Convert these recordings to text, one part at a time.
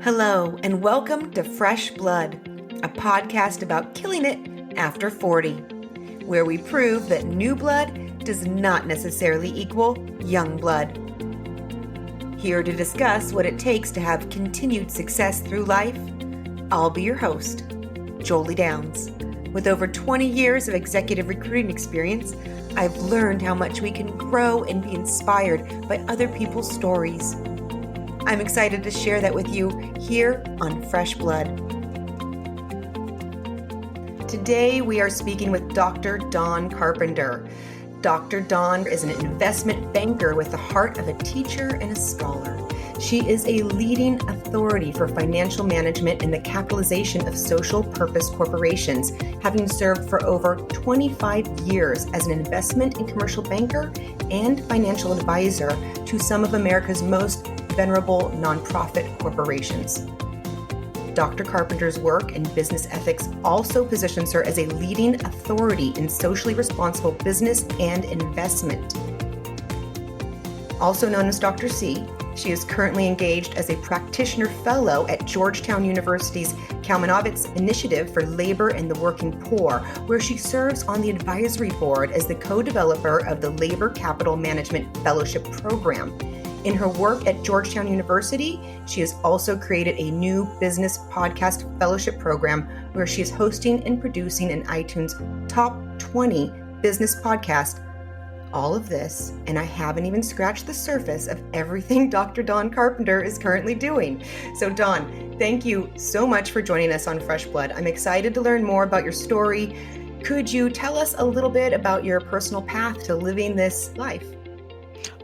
Hello, and welcome to Fresh Blood, a podcast about killing it after 40, where we prove that new blood does not necessarily equal young blood. Here to discuss what it takes to have continued success through life, I'll be your host, Jolie Downs. With over 20 years of executive recruiting experience, I've learned how much we can grow and be inspired by other people's stories. I'm excited to share that with you here on Fresh Blood. Today, we are speaking with Dr. Dawn Carpenter. Dr. Dawn is an investment banker with the heart of a teacher and a scholar. She is a leading authority for financial management and the capitalization of social purpose corporations, having served for over 25 years as an investment and commercial banker and financial advisor to some of America's most venerable nonprofit corporations. Dr. Carpenter's work and business ethics also positions her as a leading authority in socially responsible business and investment. Also known as Dr. C, she is currently engaged as a Practitioner Fellow at Georgetown University's Kalmanovitz Initiative for Labor and the Working Poor, where she serves on the advisory board as the co-developer of the Labor Capital Management Fellowship Program. In her work at Georgetown University, she has also created a new business podcast fellowship program where she is hosting and producing an iTunes Top 20 business podcast. All of this, and I haven't even scratched the surface of everything Dr. Dawn Carpenter is currently doing. So Dawn, thank you so much for joining us on Fresh Blood. I'm excited to learn more about your story. Could you tell us a little bit about your personal path to living this life?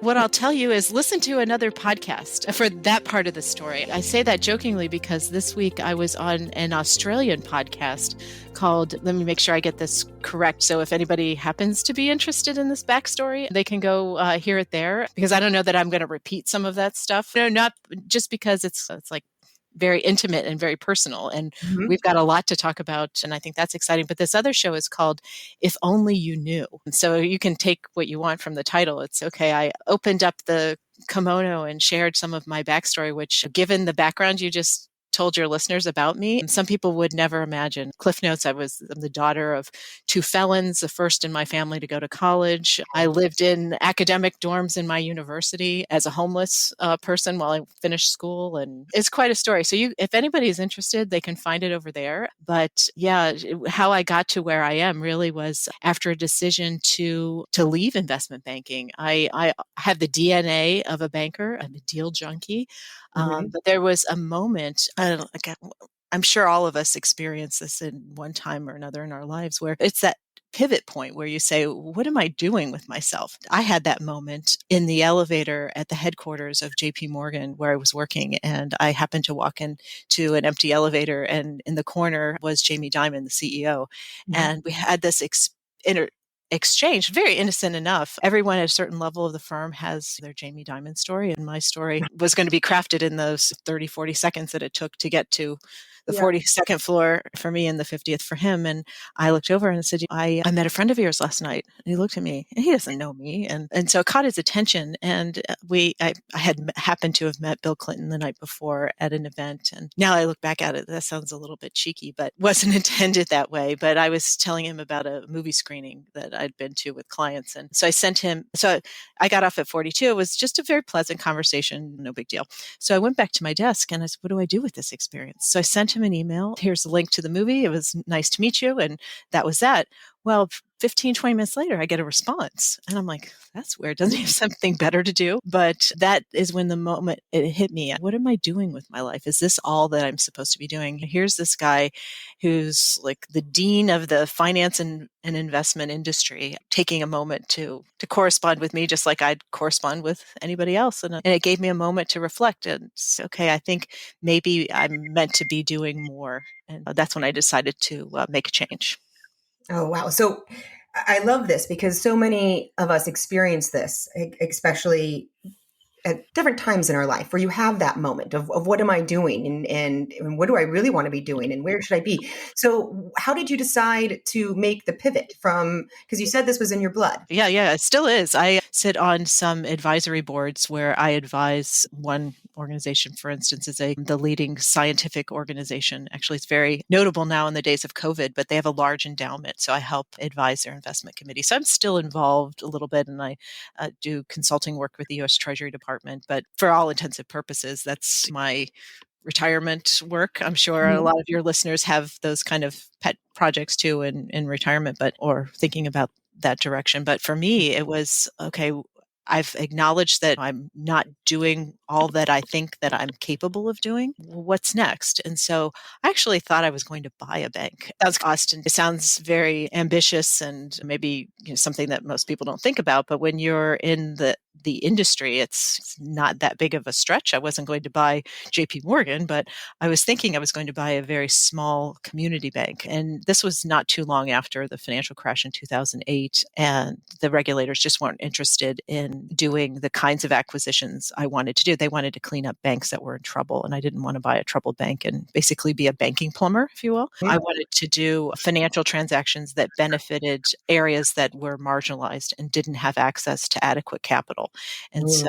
What I'll tell you is listen to another podcast for that part of the story. I say that jokingly because this week I was on an Australian podcast called, let me make sure I get this correct. So if anybody happens to be interested in this backstory, they can go hear it there, because I don't know that I'm going to repeat some of that stuff. No, not just because it's like very intimate and very personal. And we've got a lot to talk about. And I think that's exciting. But this other show is called If Only You Knew. And so you can take what you want from the title. It's okay. I opened up the kimono and shared some of my backstory, which, given the background you just told your listeners about me, some people would never imagine. Cliff notes, I'm the daughter of two felons, the first in my family to go to college. I lived in academic dorms in my university as a homeless person while I finished school. And it's quite a story. So if anybody is interested, they can find it over there. But yeah, how I got to where I am really was after a decision to leave investment banking. I had the DNA of a banker. I'm a deal junkie. But there was a moment, I'm sure all of us experience this in one time or another in our lives, where it's that pivot point where you say, what am I doing with myself? I had that moment in the elevator at the headquarters of JP Morgan where I was working, and I happened to walk into an empty elevator, and in the corner was Jamie Dimon, the CEO. And we had this exchange, very innocent enough. Everyone at a certain level of the firm has their Jamie Dimon story, and my story was going to be crafted in those 30, 40 seconds that it took to get to the 42nd floor for me and the 50th for him. And I looked over and said, I met a friend of yours last night. And he looked at me, and he doesn't know me. And so it caught his attention. And I had happened to have met Bill Clinton the night before at an event. And now I look back at it, that sounds a little bit cheeky, but wasn't intended that way. But I was telling him about a movie screening that I'd been to with clients. And so I sent him, so I got off at 42. It was just a very pleasant conversation, no big deal. So I went back to my desk and I said, what do I do with this experience? So I sent him an email. Here's the link to the movie. It was nice to meet you. And that was that. Well, 15, 20 minutes later, I get a response. And I'm like, that's weird. Doesn't he have something better to do? But that is when the moment it hit me. What am I doing with my life? Is this all that I'm supposed to be doing? Here's this guy who's like the dean of the finance and investment industry, taking a moment to correspond with me, just like I'd correspond with anybody else. And it gave me a moment to reflect. And it's okay, I think maybe I'm meant to be doing more. And that's when I decided to make a change. Oh, wow. So I love this because so many of us experience this, especially at different times in our life where you have that moment of what am I doing and what do I really want to be doing and where should I be? So how did you decide to make the pivot from, because you said this was in your blood? Yeah, it still is. I sit on some advisory boards where I advise one organization, for instance, is the leading scientific organization. Actually, it's very notable now in the days of COVID, but they have a large endowment. So I help advise their investment committee. So I'm still involved a little bit, and I do consulting work with the U.S. Treasury Department. But for all intensive purposes, that's my retirement work. I'm sure a lot of your listeners have those kind of pet projects too in retirement, but or thinking about that direction. But for me, it was okay. I've acknowledged that I'm not doing all that I think that I'm capable of doing. What's next? And so I actually thought I was going to buy a bank. Sounds Austin. It sounds very ambitious and maybe something that most people don't think about. But when you're in the industry, it's not that big of a stretch. I wasn't going to buy JP Morgan, but I was thinking I was going to buy a very small community bank. And this was not too long after the financial crash in 2008. And the regulators just weren't interested in doing the kinds of acquisitions I wanted to do. They wanted to clean up banks that were in trouble. And I didn't want to buy a troubled bank and basically be a banking plumber, if you will. I wanted to do financial transactions that benefited areas that were marginalized and didn't have access to adequate capital. And so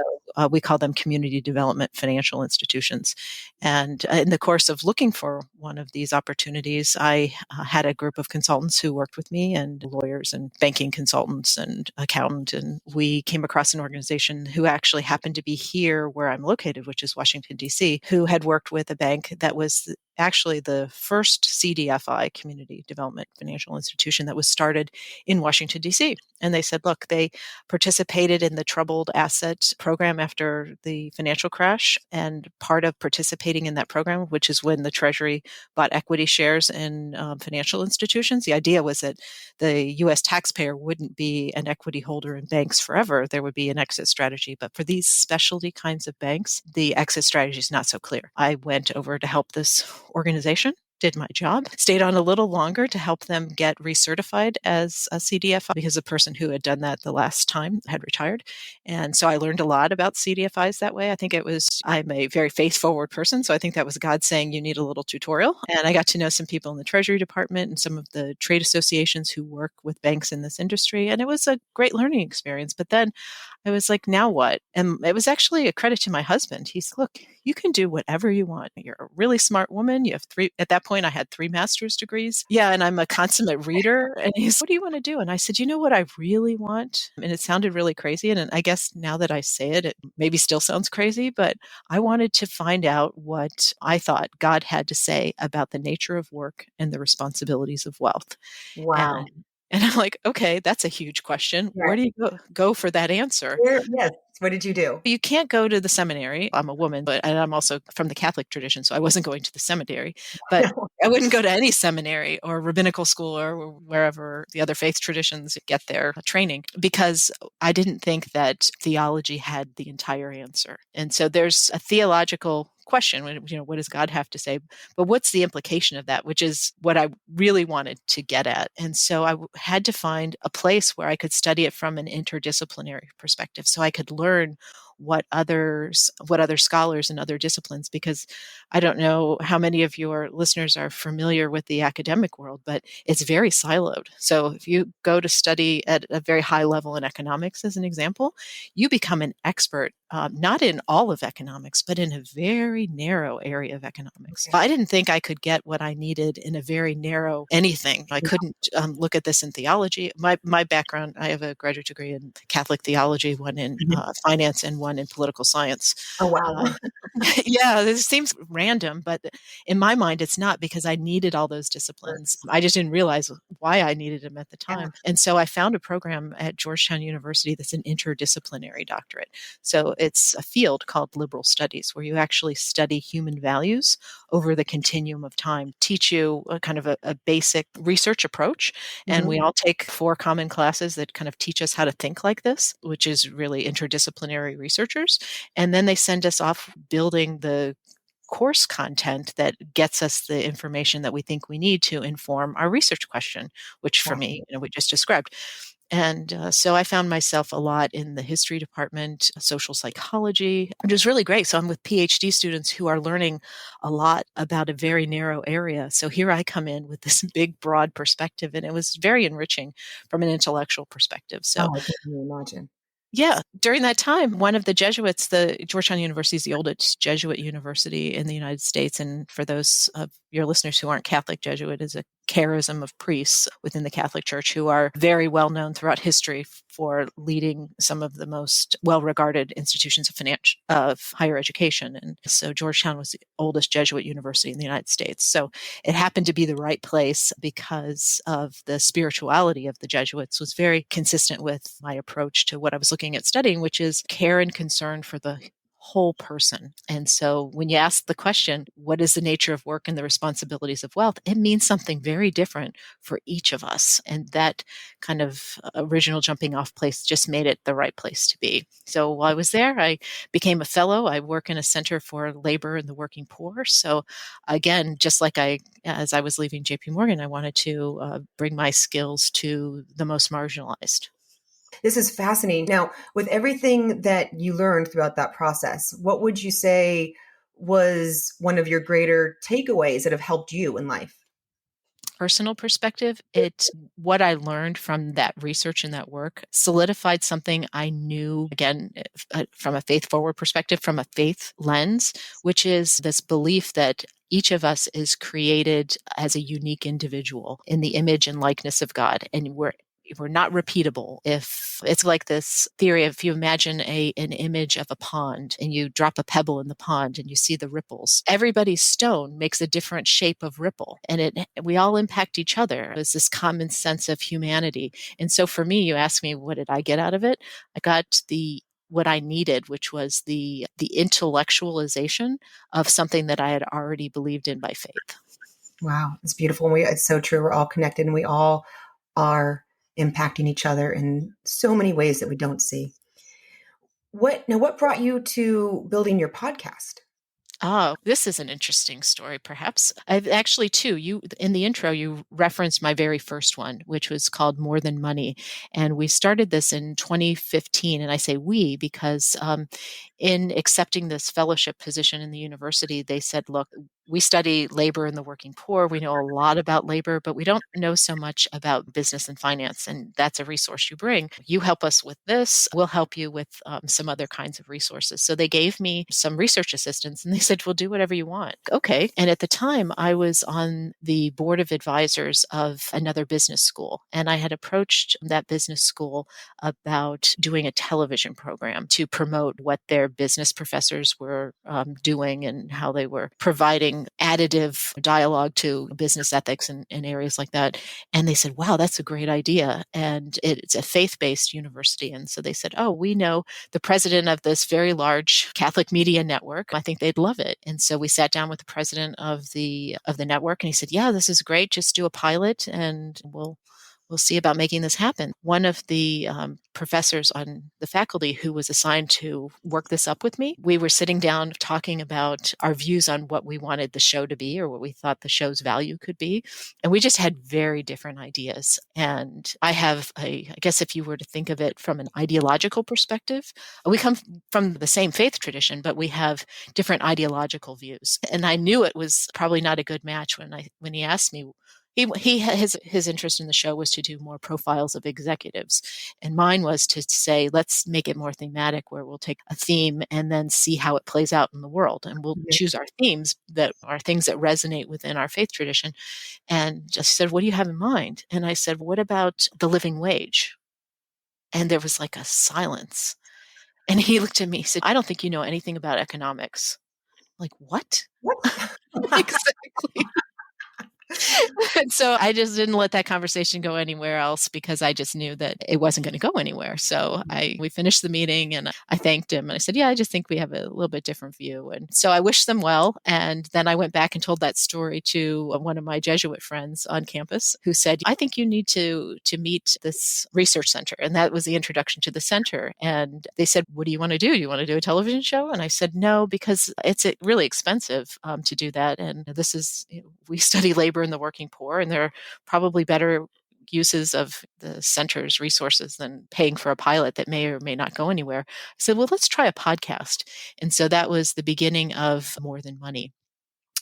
we call them community development financial institutions. And in the course of looking for one of these opportunities, I had a group of consultants who worked with me, and lawyers and banking consultants and accountants. And we came across an organization who actually happened to be here where I'm located, which is Washington, D.C., who had worked with a bank that was actually the first CDFI, Community Development Financial Institution, that was started in Washington, D.C. And they said, look, they participated in the troubled asset program after the financial crash. And part of participating in that program, which is when the Treasury bought equity shares in financial institutions, the idea was that the U.S. taxpayer wouldn't be an equity holder in banks forever. There would be an exit strategy. But for these specialty kinds of banks, the exit strategy is not so clear. I went over to help this organization, did my job, stayed on a little longer to help them get recertified as a CDFI because the person who had done that the last time had retired. And so I learned a lot about CDFIs that way. I think I'm a very faith-forward person, so I think that was God saying you need a little tutorial. And I got to know some people in the Treasury Department and some of the trade associations who work with banks in this industry. And it was a great learning experience. But then I was like, now what? And it was actually a credit to my husband. He's, look, you can do whatever you want. You're a really smart woman. You have at that point, I had 3 master's degrees. Yeah. And I'm a consummate reader. And he's, what do you want to do? And I said, you know what I really want? And it sounded really crazy. And I guess now that I say it, it maybe still sounds crazy, but I wanted to find out what I thought God had to say about the nature of work and the responsibilities of wealth. Wow. And I'm like, okay, that's a huge question. Where do you go for that answer? Yes. What did you do? You can't go to the seminary. I'm a woman, and I'm also from the Catholic tradition, so I wasn't going to the seminary. But I wouldn't go to any seminary or rabbinical school or wherever the other faith traditions get their training because I didn't think that theology had the entire answer. And so there's a theological question, what does God have to say? But what's the implication of that, which is what I really wanted to get at. And so I had to find a place where I could study it from an interdisciplinary perspective so I could learn what other scholars in other disciplines, because I don't know how many of your listeners are familiar with the academic world, but it's very siloed. So if you go to study at a very high level in economics, as an example, you become an expert, not in all of economics, but in a very narrow area of economics. I didn't think I could get what I needed in a very narrow anything. I couldn't look at this in theology. My background, I have a graduate degree in Catholic theology, one in finance and one in political science. Oh, wow. Yeah, this seems random, but in my mind, it's not, because I needed all those disciplines. I just didn't realize why I needed them at the time. And so I found a program at Georgetown University that's an interdisciplinary doctorate. So it's a field called liberal studies, where you actually study human values over the continuum of time, teach you a kind of a basic research approach. And we all take 4 common classes that kind of teach us how to think like this, which is really interdisciplinary researchers. And then they send us off building the course content that gets us the information that we think we need to inform our research question, which for me, we just described. And so I found myself a lot in the history department, social psychology, which is really great. So I'm with PhD students who are learning a lot about a very narrow area. So here I come in with this big, broad perspective, and it was very enriching from an intellectual perspective. So Oh, I can only imagine. yeah, during that time, one of the Jesuits, the Georgetown University is the oldest Jesuit university in the United States. And for those of your listeners who aren't Catholic, Jesuit is a charism of priests within the Catholic Church who are very well known throughout history for leading some of the most well-regarded institutions of higher education. And so Georgetown was the oldest Jesuit university in the United States. So it happened to be the right place because of the spirituality of the Jesuits was very consistent with my approach to what I was looking at studying, which is care and concern for the whole person. And so when you ask the question, what is the nature of work and the responsibilities of wealth? It means something very different for each of us. And that kind of original jumping off place just made it the right place to be. So while I was there, I became a fellow. I work in a center for labor and the working poor. So again, just like as I was leaving JP Morgan, I wanted to bring my skills to the most marginalized. This is fascinating. Now, with everything that you learned throughout that process, what would you say was one of your greater takeaways that have helped you in life? Personal perspective, it's what I learned from that research and that work solidified something I knew, again, from a faith forward perspective, from a faith lens, which is this belief that each of us is created as a unique individual in the image and likeness of God. And we're not repeatable. If it's like this theory, if you imagine an image of a pond and you drop a pebble in the pond and you see the ripples, everybody's stone makes a different shape of ripple, and we all impact each other. There's this common sense of humanity. And so for me, you ask me, what did I get out of it? I got what I needed, which was the intellectualization of something that I had already believed in by faith. Wow, it's beautiful. And it's so true. We're all connected and we all are impacting each other in so many ways that we don't see. What brought you to building your podcast? Oh, this is an interesting story, perhaps. I've actually, too, in the intro, you referenced my very first one, which was called More Than Money. And we started this in 2015. And I say we because in accepting this fellowship position in the university, they said, look, we study labor and the working poor. We know a lot about labor, but we don't know so much about business and finance. And that's a resource you bring. You help us with this. We'll help you with some other kinds of resources. So they gave me some research assistants and they said, well, do whatever you want. Okay. And at the time, I was on the board of advisors of another business school. And I had approached that business school about doing a television program to promote what their business professors were doing and how they were providing additive dialogue to business ethics and areas like that. And they said, wow, that's a great idea. And it's a faith-based university. And so they said, oh, we know the president of this very large Catholic media network. I think they'd love it. And so we sat down with the president of the network and he said, yeah, this is great. Just do a pilot and we'll see about making this happen. One of the professors on the faculty who was assigned to work this up with me, we were sitting down talking about our views on what we wanted the show to be or what we thought the show's value could be. And we just had very different ideas. And I guess if you were to think of it from an ideological perspective, we come from the same faith tradition, but we have different ideological views. And I knew it was probably not a good match when he asked me. His interest in the show was to do more profiles of executives, and mine was to say, let's make it more thematic, where we'll take a theme and then see how it plays out in the world, and we'll choose our themes that are things that resonate within our faith tradition. And just said, what do you have in mind? And I said, what about the living wage? And there was like a silence. And he looked at me, he said, I don't think you know anything about economics. I'm like, what? What? Exactly. And so I just didn't let that conversation go anywhere else because I just knew that it wasn't going to go anywhere. So we finished the meeting and I thanked him and I said, yeah, I just think we have a little bit different view. And so I wished them well. And then I went back and told that story to one of my Jesuit friends on campus who said, I think you need to meet this research center. And that was the introduction to the center. And they said, what do you want to do? Do you want to do a television show? And I said, no, because it's really expensive to do that. And we study labor in the working poor, and there are probably better uses of the center's resources than paying for a pilot that may or may not go anywhere. I said, well, let's try a podcast. And so that was the beginning of More Than Money.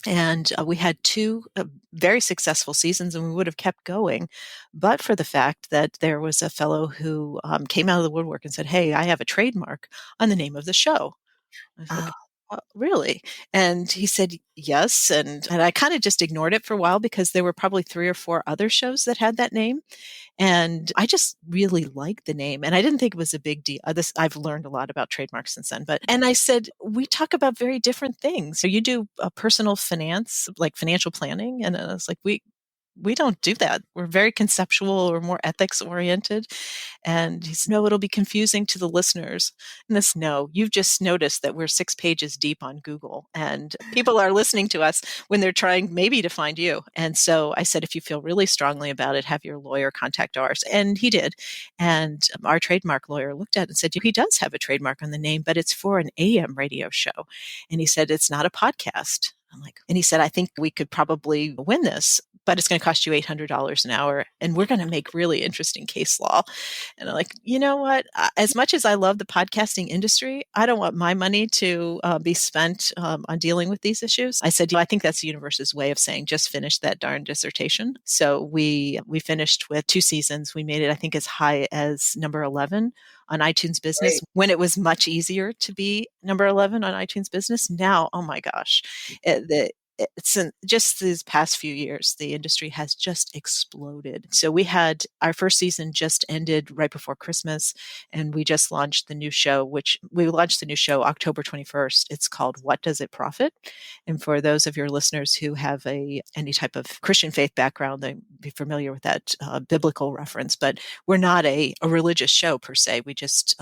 And we had two very successful seasons, and we would have kept going, but for the fact that there was a fellow who came out of the woodwork and said, "Hey, I have a trademark on the name of the show." I was like, Oh, really? And he said, yes. And I kind of just ignored it for a while because there were probably 3 or 4 other shows that had that name. And I just really liked the name. And I didn't think it was a big deal. I've learned a lot about trademarks since then. And I said, we talk about very different things. So you do personal finance, like financial planning. And I was like, we don't do that. We're very conceptual or more ethics oriented. And he said, no, it'll be confusing to the listeners. And this, no, you've just noticed that we're 6 pages deep on Google and people are listening to us when they're trying maybe to find you. And so I said, if you feel really strongly about it, have your lawyer contact ours. And he did. And our trademark lawyer looked at it and said, he does have a trademark on the name, but it's for an AM radio show. And he said, it's not a podcast. I'm like, and he said, I think we could probably win this, but it's going to cost you $800 an hour. And we're going to make really interesting case law. And I'm like, you know what? As much as I love the podcasting industry, I don't want my money to be spent on dealing with these issues. I said, I think that's the universe's way of saying, just finish that darn dissertation. So we finished with 2 seasons. We made it, I think, as high as number 11 on iTunes Business great. when it was much easier to be number 11 on iTunes Business. Now, oh my gosh, just these past few years, the industry has just exploded. So we had our first season just ended right before Christmas, and we just launched the new show, October 21st. It's called What Does It Profit? And for those of your listeners who have any type of Christian faith background, they'd be familiar with that biblical reference, but we're not a religious show per se. We just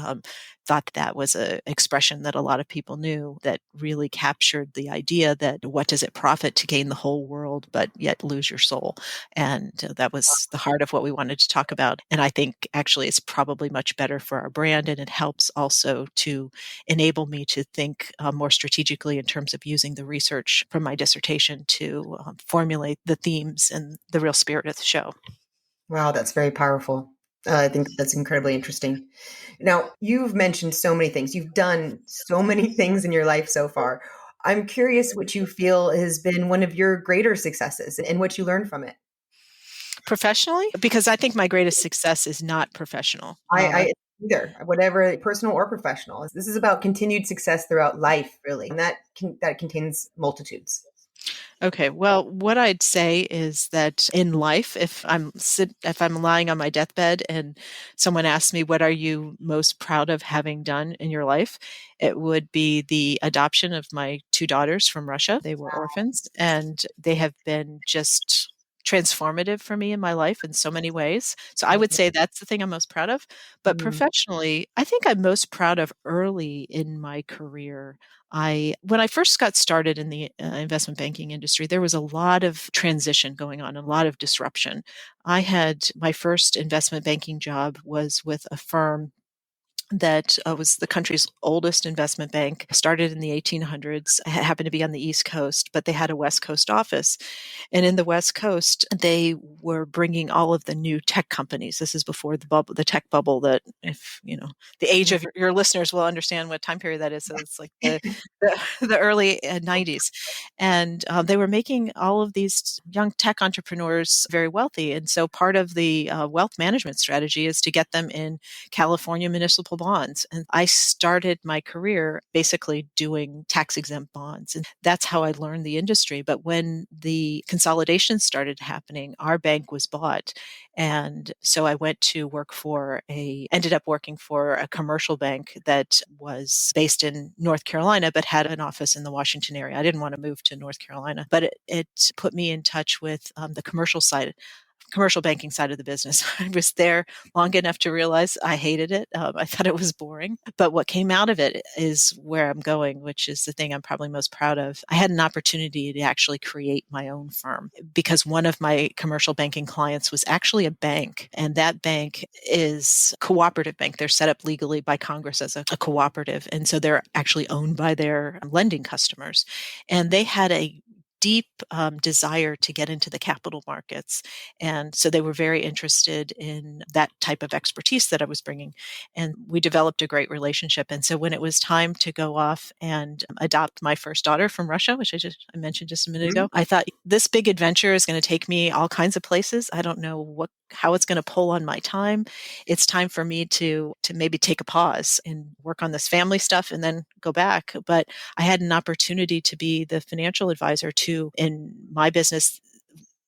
thought that was an expression that a lot of people knew that really captured the idea that what does it profit to gain the whole world, but yet lose your soul? And that was the heart of what we wanted to talk about. And I think actually it's probably much better for our brand. And it helps also to enable me to think more strategically in terms of using the research from my dissertation to formulate the themes and the real spirit of the show. Wow, that's very powerful. I think that's incredibly interesting. Now, you've mentioned so many things. You've done so many things in your life so far. I'm curious what you feel has been one of your greater successes and what you learned from it. Professionally, because I think my greatest success is not professional. I either, whatever, personal or professional. This is about continued success throughout life, really, and that contains multitudes. Okay, well, what I'd say is that in life, if I'm lying on my deathbed and someone asks me, what are you most proud of having done in your life? It would be the adoption of my 2 daughters from Russia. They were orphans, and they have been just transformative for me in my life in so many ways. So I would say that's the thing I'm most proud of. But Mm. professionally, I think I'm most proud of early in my career. When I first got started in the investment banking industry, there was a lot of transition going on, a lot of disruption. I had my first investment banking job was with a firm that was the country's oldest investment bank, started in the 1800s, happened to be on the East Coast, but they had a West Coast office. And in the West Coast, they were bringing all of the new tech companies. This is before the tech bubble that, if you know, the age of your listeners will understand what time period that is. So it's like the early 90s. And they were making all of these young tech entrepreneurs very wealthy. And so part of the wealth management strategy is to get them in California municipal bonds. And I started my career basically doing tax exempt bonds. And that's how I learned the industry. But when the consolidation started happening, our bank was bought. And so I ended up working for a commercial bank that was based in North Carolina, but had an office in the Washington area. I didn't want to move to North Carolina, but it put me in touch with the commercial banking side of the business. I was there long enough to realize I hated it. I thought it was boring. But what came out of it is where I'm going, which is the thing I'm probably most proud of. I had an opportunity to actually create my own firm because one of my commercial banking clients was actually a bank. And that bank is a cooperative bank. They're set up legally by Congress as a cooperative. And so they're actually owned by their lending customers. And they had a deep desire to get into the capital markets. And so they were very interested in that type of expertise that I was bringing. And we developed a great relationship. And so when it was time to go off and adopt my first daughter from Russia, which I mentioned just a minute ago, I thought this big adventure is going to take me all kinds of places. I don't know how it's going to pull on my time. It's time for me to maybe take a pause and work on this family stuff and then go back. But I had an opportunity to be the financial advisor to, in my business,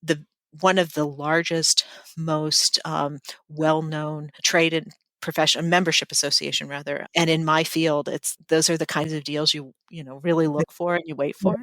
the one of the largest, most well-known trade and profession membership association, rather. And in my field, those are the kinds of deals you know really look for and you wait for.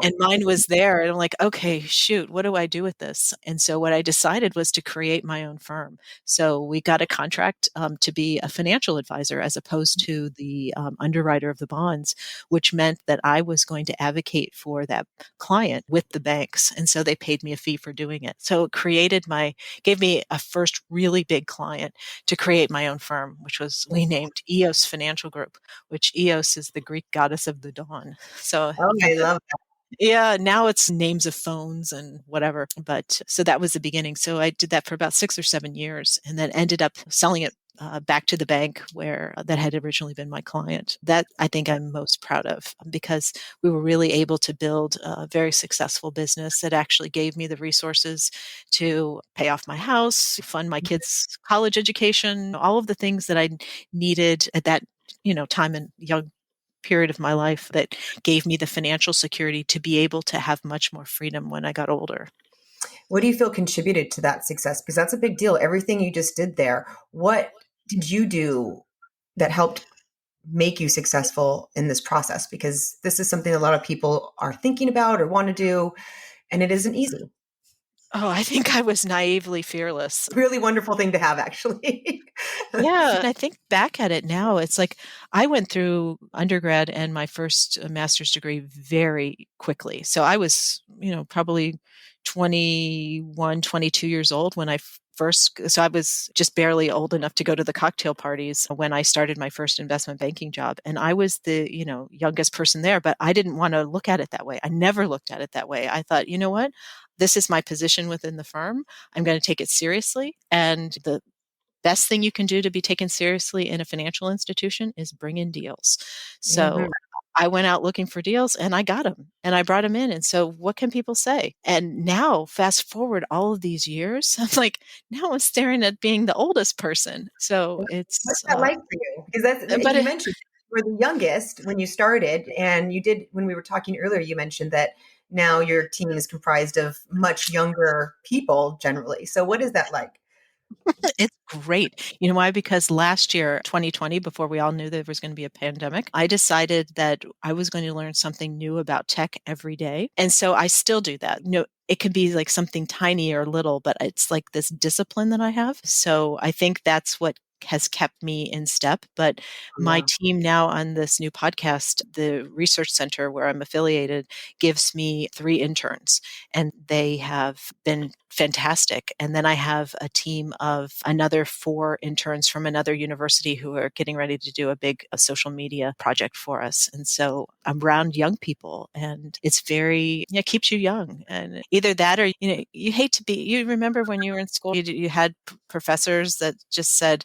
And mine was there, and I'm like, okay, shoot, what do I do with this? And so what I decided was to create my own firm. So we got a contract to be a financial advisor as opposed to the underwriter of the bonds, which meant that I was going to advocate for that client with the banks. And so they paid me a fee for doing it. So it gave me a first really big client to create my own firm, which was we named EOS Financial Group, which EOS is the Greek goddess of the dawn. So I love yeah, now it's names of phones and whatever. But so that was the beginning. So I did that for about 6 or 7 years and then ended up selling it back to the bank where that had originally been my client. That I think I'm most proud of because we were really able to build a very successful business that actually gave me the resources to pay off my house, fund my kids' college education, all of the things that I needed at that time in young period of my life that gave me the financial security to be able to have much more freedom when I got older. What do you feel contributed to that success? Because that's a big deal. Everything you just did there. What did you do that helped make you successful in this process? Because this is something a lot of people are thinking about or want to do, and it isn't easy. Oh, I think I was naively fearless. Really wonderful thing to have, actually. Yeah. I think back at it now, it's like I went through undergrad and my first master's degree very quickly. So I was, probably 21, 22 years old when so I was just barely old enough to go to the cocktail parties when I started my first investment banking job. And I was the, youngest person there, but I didn't want to look at it that way. I never looked at it that way. I thought, you know what? This is my position within the firm. I'm going to take it seriously. And the best thing you can do to be taken seriously in a financial institution is bring in deals. So I went out looking for deals and I got them and I brought them in. And so what can people say? And now fast forward all of these years, I'm like, now I'm staring at being the oldest person. So What's it's, that like for you? Because but you mentioned you were the youngest when you started, and you did, when we were talking earlier, you mentioned that now your team is comprised of much younger people generally. So what is that like? It's great. You know why? Because last year, 2020, before we all knew there was going to be a pandemic, I decided that I was going to learn something new about tech every day. And so I still do that. It could be like something tiny or little, but it's like this discipline that I have. So I think that's what has kept me in step. But my Yeah. team now on this new podcast, the research center where I'm affiliated, gives me 3 interns and they have been fantastic. And then I have a team of another 4 interns from another university who are getting ready to do a big social media project for us. And so I'm around young people and it's it keeps you young. And either that or, you remember when you were in school, you had professors that just said,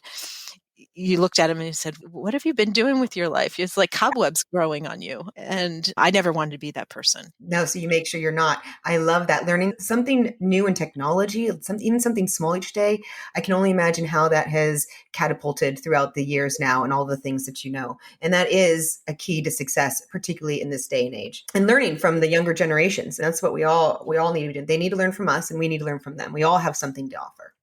you looked at him and you said, what have you been doing with your life? It's like cobwebs growing on you. And I never wanted to be that person. No, so you make sure you're not. I love that. Learning something new in technology, even something small each day. I can only imagine how that has catapulted throughout the years now and all the things that you know. And that is a key to success, particularly in this day and age. And learning from the younger generations. And that's what we all need to do. They need to learn from us and we need to learn from them. We all have something to offer.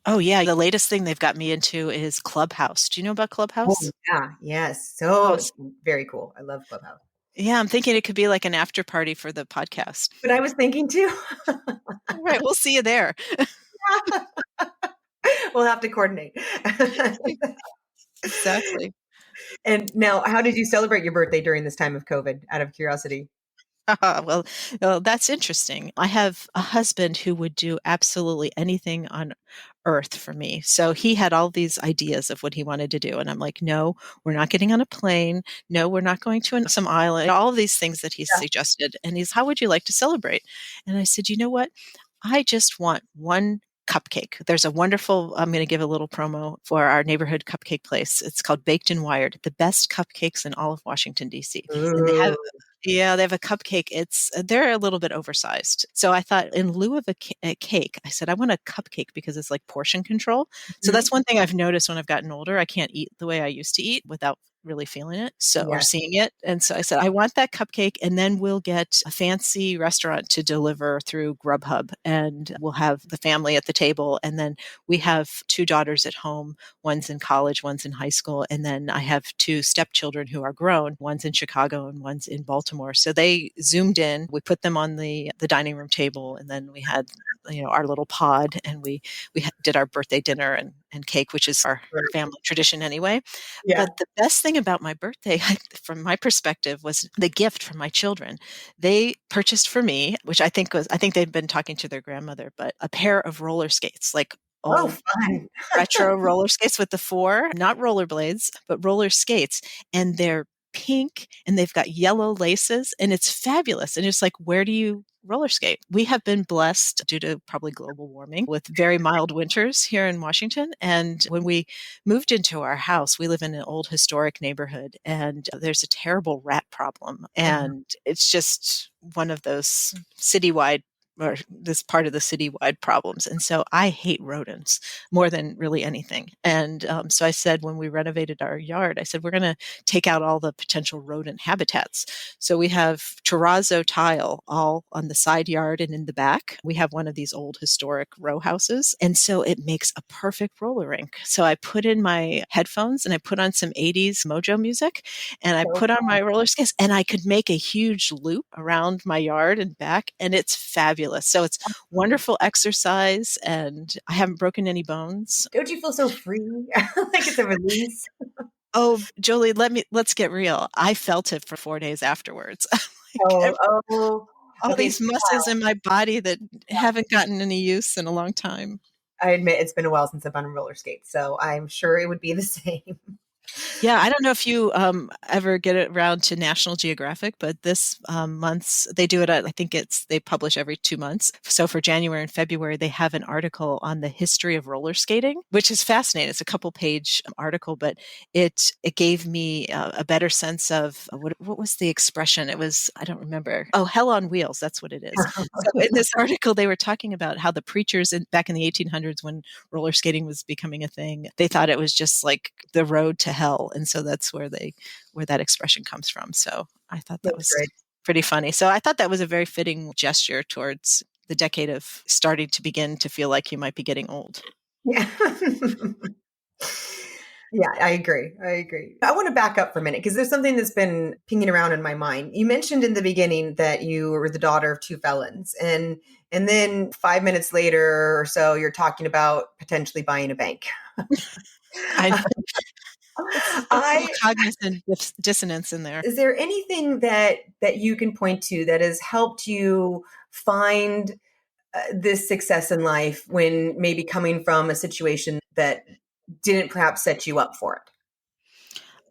Oh, yeah. The latest thing they've got me into is Clubhouse. Do you know about Oh, Clubhouse? yeah. Yes. Oh, So very cool. I love Clubhouse. yeah. I'm thinking it could be like an after party for the podcast. But I was thinking too. All right. We'll see you there. We'll have to coordinate. Exactly. And now, how did you celebrate your birthday during this time of COVID, out of curiosity? Well, that's interesting. I have a husband who would do absolutely anything on earth for me. So he had all these ideas of what he wanted to do. And I'm like, no, we're not getting on a plane. No, we're not going to some island. All of these things that he Yeah. suggested. And he's, how would you like to celebrate? And I said, you know what? I just want one cupcake. There's a wonderful, I'm going to give a little promo for our neighborhood cupcake place. It's called Baked and Wired, the best cupcakes in all of Washington, D.C. And they have, Ooh, yeah, they have a cupcake. It's they're a little bit oversized. So I thought in lieu of a cake, I said I want a cupcake because it's like portion control. So mhm. that's one thing I've noticed when I've gotten older. I can't eat the way I used to eat without really feeling it, so or Yes. seeing it. And so I said I want that cupcake, and then we'll get a fancy restaurant to deliver through Grubhub, and we'll have the family at the table. And then we have two daughters at home. One's in college, one's in high school, and then I have two stepchildren who are grown. One's in Chicago and one's in Baltimore. So they zoomed in. We put them on the dining room table, and then we had our little pod, and we did our birthday dinner and cake, which is our Right. family tradition anyway. Yeah. But the best thing about my birthday, from my perspective, was the gift from my children. They purchased for me, which I think they'd been talking to their grandmother, but a pair of roller skates, like Oh, old fun. retro roller skates with the four, not rollerblades, but roller skates. And they're pink and they've got yellow laces and it's fabulous. And it's like, where do you roller skate? We have been blessed due to probably global warming with very mild winters here in Washington. And when we moved into our house, we live in an old historic neighborhood and there's a terrible rat problem. Mhm. And it's just one of those citywide or this part of the citywide problems. And so I hate rodents more than really anything. And so I said, when we renovated our yard, I said, we're going to take out all the potential rodent habitats. So we have terrazzo tile all on the side yard and in the back. We have one of these old historic row houses. And so it makes a perfect roller rink. So I put in my headphones and I put on some 80s Mojo music and I So put on my roller skates and I could make a huge loop around my yard and back. And it's fabulous. So it's fun. wonderful exercise and I haven't broken any bones. Don't you feel so free? Like it's a release? Oh, Jolie, let's get real. I felt it for 4 days afterwards. Oh, Like, oh, all okay. these muscles in my body that haven't gotten any use in a long time. I admit it's been a while since I've been on roller skates, so I'm sure it would be the same. Yeah, I don't know if you ever get it around to National Geographic, but this month's they do it. I think they publish every 2 months. So for January and February, they have an article on the history of roller skating, which is fascinating. It's a couple page article, but it gave me a better sense of what was the expression? It was I don't remember. Oh, hell on wheels. That's what it is. So in this article, they were talking about how the preachers back in the 1800s, when roller skating was becoming a thing, they thought it was just like the road to hell, and so that's where that expression comes from. So I thought that That's was great. pretty funny. So I thought that was a very fitting gesture towards the decade of starting to begin to feel like you might be getting old. Yeah. Yeah, I agree. I agree. I want to back up for a minute because there's something that's been pinging around in my mind. You mentioned in the beginning that you were the daughter of two felons, and then 5 minutes later or so, you're talking about potentially buying a bank. I It's a little I cognizant dissonance in there. Is there anything that you can point to that has helped you find this success in life when maybe coming from a situation that didn't perhaps set you up for it?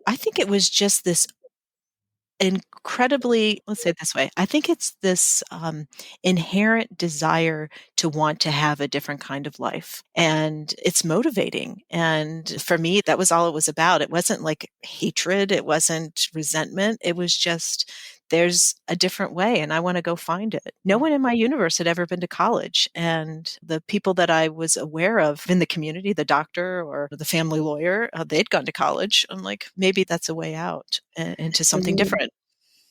I think it was just this incredibly, let's say it this way, I think it's this inherent desire to want to have a different kind of life. And it's motivating. And for me, that was all it was about. It wasn't like hatred, it wasn't resentment. It was just, there's a different way and I want to go find it. No one in my universe had ever been to college. And the people that I was aware of in the community, the doctor or the family lawyer, they'd gone to college. I'm like, maybe that's a way out into So something you, different.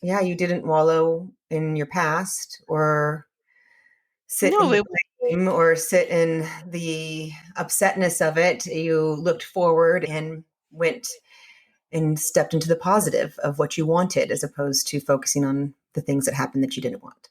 yeah, you didn't wallow in your past or sit in No, the blame or sit in the upsetness of it. You looked forward and went and stepped into the positive of what you wanted as opposed to focusing on the things that happened that you didn't want.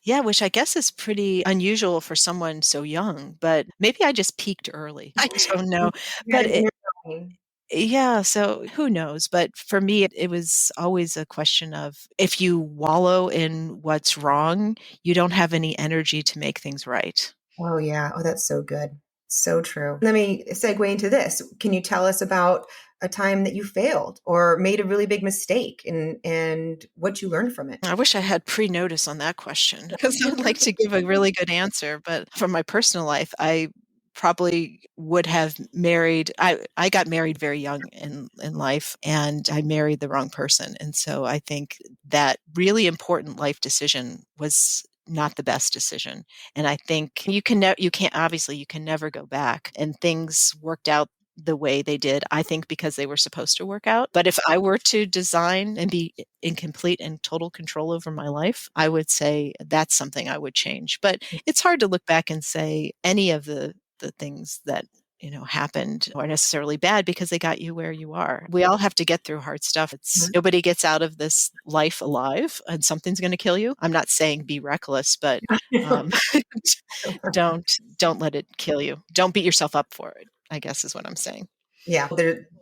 yeah, which I guess is pretty unusual for someone so young, but maybe I just peaked early. I don't know. Yeah, But you're growing. Yeah, so who knows? But for me, it was always a question of if you wallow in what's wrong, you don't have any energy to make things right. Oh, yeah. Oh, that's so good. So true. Let me segue into this. Can you tell us about a time that you failed or made a really big mistake and what you learned from it? I wish I had pre-notice on that question because I'd like to give a really good answer. But from my personal life, I probably would have married. I got married very young in life and I married the wrong person. And so I think that really important life decision was not the best decision. And I think you can't, obviously you can never go back, and things worked out the way they did, I think, because they were supposed to work out. But if I were to design and be in complete and total control over my life, I would say that's something I would change. But it's hard to look back and say any of the things that happened are necessarily bad because they got you where you are. We all have to get through hard stuff. It's nobody gets out of this life alive, and something's going to kill you. I'm not saying be reckless, but um, don't let it kill you. Don't beat yourself up for it, I guess is what I'm saying. Yeah,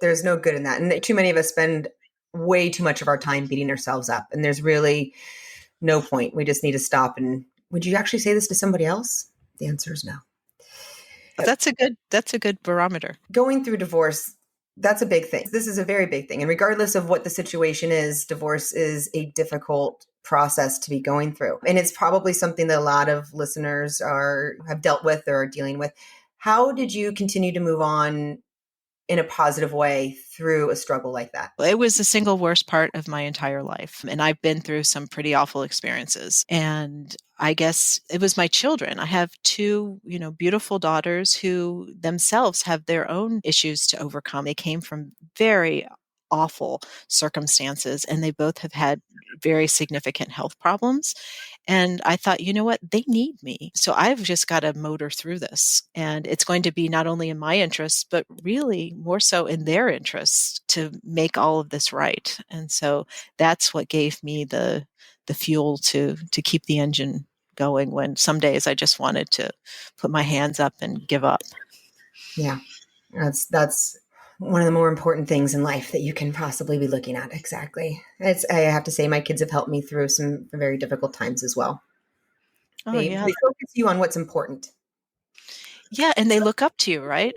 there's no good in that. And too many of us spend way too much of our time beating ourselves up. And there's really no point. We just need to stop. And would you actually say this to somebody else? The answer is no. That's a good barometer. Going through divorce, that's a big thing. This is a very big thing. And regardless of what the situation is, divorce is a difficult process to be going through. And it's probably something that a lot of listeners have dealt with or are dealing with. How did you continue to move on in a positive way through a struggle like that? It was the single worst part of my entire life. And I've been through some pretty awful experiences. And I guess it was my children. I have two, beautiful daughters who themselves have their own issues to overcome. They came from very awful circumstances, and they both have had very significant health problems. And I thought, you know what? They need me. So I've just got to motor through this. And it's going to be not only in my interests, but really more so in their interests to make all of this right. And so that's what gave me the fuel to keep the engine going when some days I just wanted to put my hands up and give up. Yeah. That's one of the more important things in life that you can possibly be looking at. Exactly. I have to say my kids have helped me through some very difficult times as well. Oh, yeah. They focus you on what's important. Yeah, and they look up to you, right?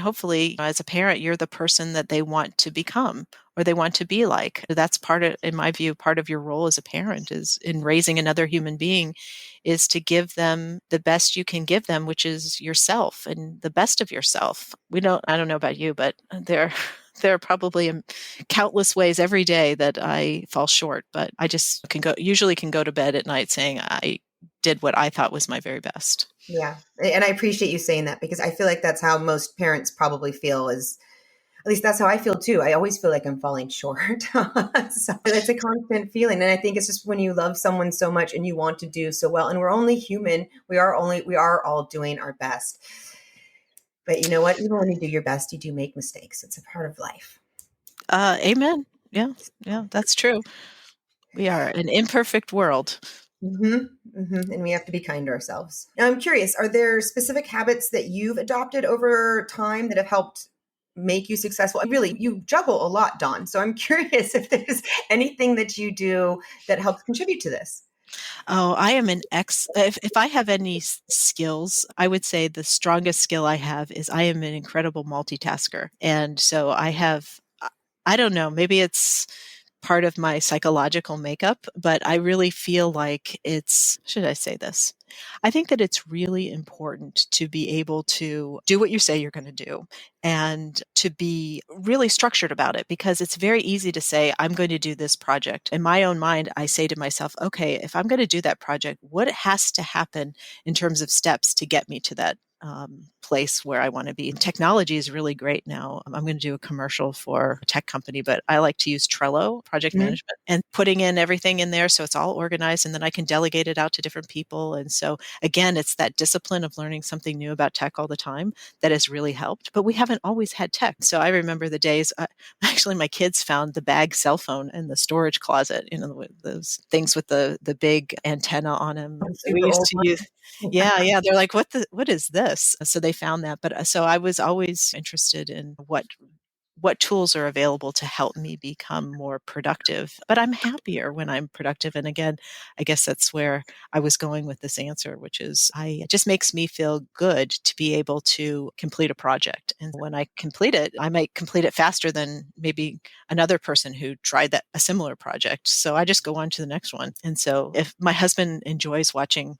Hopefully, as a parent, you're the person that they want to become or they want to be like. That's in my view, part of your role as a parent is in raising another human being is to give them the best you can give them, which is yourself and the best of yourself. I don't know about you, but there are probably countless ways every day that I fall short, but I just usually can go to bed at night saying I did what I thought was my very best. Yeah. And I appreciate you saying that because I feel like that's how most parents probably feel at least that's how I feel too. I always feel like I'm falling short. So it's a constant feeling. And I think it's just when you love someone so much and you want to do so well, and we're only human, we are all doing our best. But you know what? Even when you do your best, you do make mistakes. It's a part of life. Amen. Yeah, that's true. We are an imperfect world. Mm-hmm. Mm-hmm. And we have to be kind to ourselves. Now, I'm curious, are there specific habits that you've adopted over time that have helped make you successful? Really, you juggle a lot, Dawn. So I'm curious if there's anything that you do that helps contribute to this. Oh, I am if I have any skills, I would say the strongest skill I have is I am an incredible multitasker. And so I don't know, maybe it's part of my psychological makeup, but I really feel like should I say this? I think that it's really important to be able to do what you say you're going to do and to be really structured about it, because it's very easy to say, I'm going to do this project. In my own mind, I say to myself, okay, if I'm going to do that project, what has to happen in terms of steps to get me to that place where I want to be? And technology is really great now. I'm going to do a commercial for a tech company, but I like to use Trello project management and putting in everything in there so it's all organized, and then I can delegate it out to different people. And so again, it's that discipline of learning something new about tech all the time that has really helped. But we haven't always had tech. So I remember the days, actually my kids found the bag cell phone in the storage closet, those things with the big antenna on them. We used to use. Yeah. They're like, what is this? this. So they found that. But so I was always interested in what tools are available to help me become more productive. But I'm happier when I'm productive. And again, I guess that's where I was going with this answer, which is it just makes me feel good to be able to complete a project. And when I complete it, I might complete it faster than maybe another person who tried a similar project. So I just go on to the next one. And so if my husband enjoys watching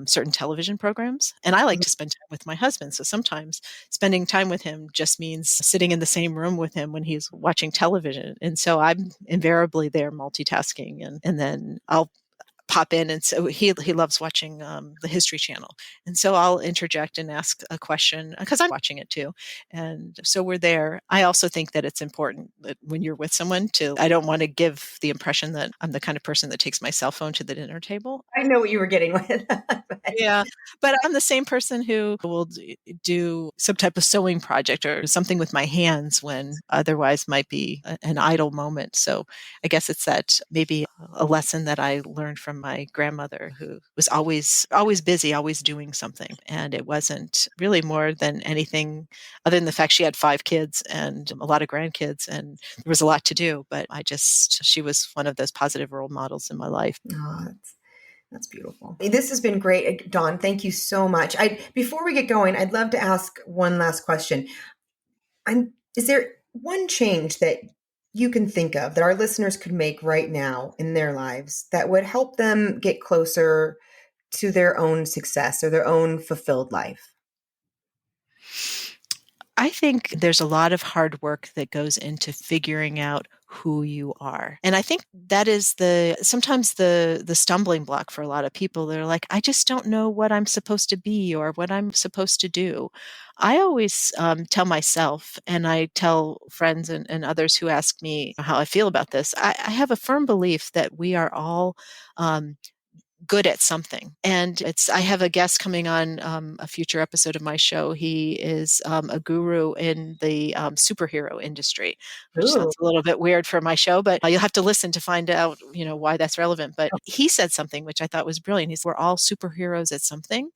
certain television programs, and I like to spend time with my husband. So sometimes spending time with him just means sitting in the same room with him when he's watching television. And so I'm invariably there multitasking, and then I'll pop in. And so he loves watching the History Channel. And so I'll interject and ask a question because I'm watching it too. And so we're there. I also think that it's important that when you're with someone I don't want to give the impression that I'm the kind of person that takes my cell phone to the dinner table. I know what you were getting with. Yeah, but I'm the same person who will do some type of sewing project or something with my hands when otherwise might be an idle moment. So I guess it's that maybe a lesson that I learned from my grandmother, who was always busy, always doing something. And it wasn't really more than anything other than the fact she had 5 kids and a lot of grandkids, and there was a lot to do. But she was one of those positive role models in my life. Oh, that's beautiful. This has been great, Dawn. Thank you so much. Before we get going, I'd love to ask one last question. Is there one change that you can think of that our listeners could make right now in their lives that would help them get closer to their own success or their own fulfilled life? I think there's a lot of hard work that goes into figuring out who you are. And I think that is sometimes the stumbling block for a lot of people. They're like, I just don't know what I'm supposed to be or what I'm supposed to do. I always tell myself, and I tell friends and others who ask me how I feel about this, I have a firm belief that we are all good at something. And I have a guest coming on a future episode of my show. He is a guru in the superhero industry, which Ooh. sounds a little bit weird for my show, but you'll have to listen to find out, why that's relevant. But he said something which I thought was brilliant. We're all superheroes at something.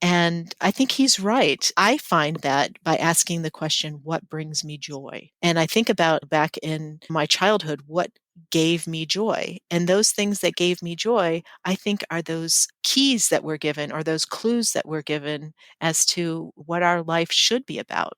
And I think he's right. I find that by asking the question, what brings me joy? And I think about back in my childhood, what gave me joy? And those things that gave me joy, I think are those keys that we're given or those clues that we're given as to what our life should be about.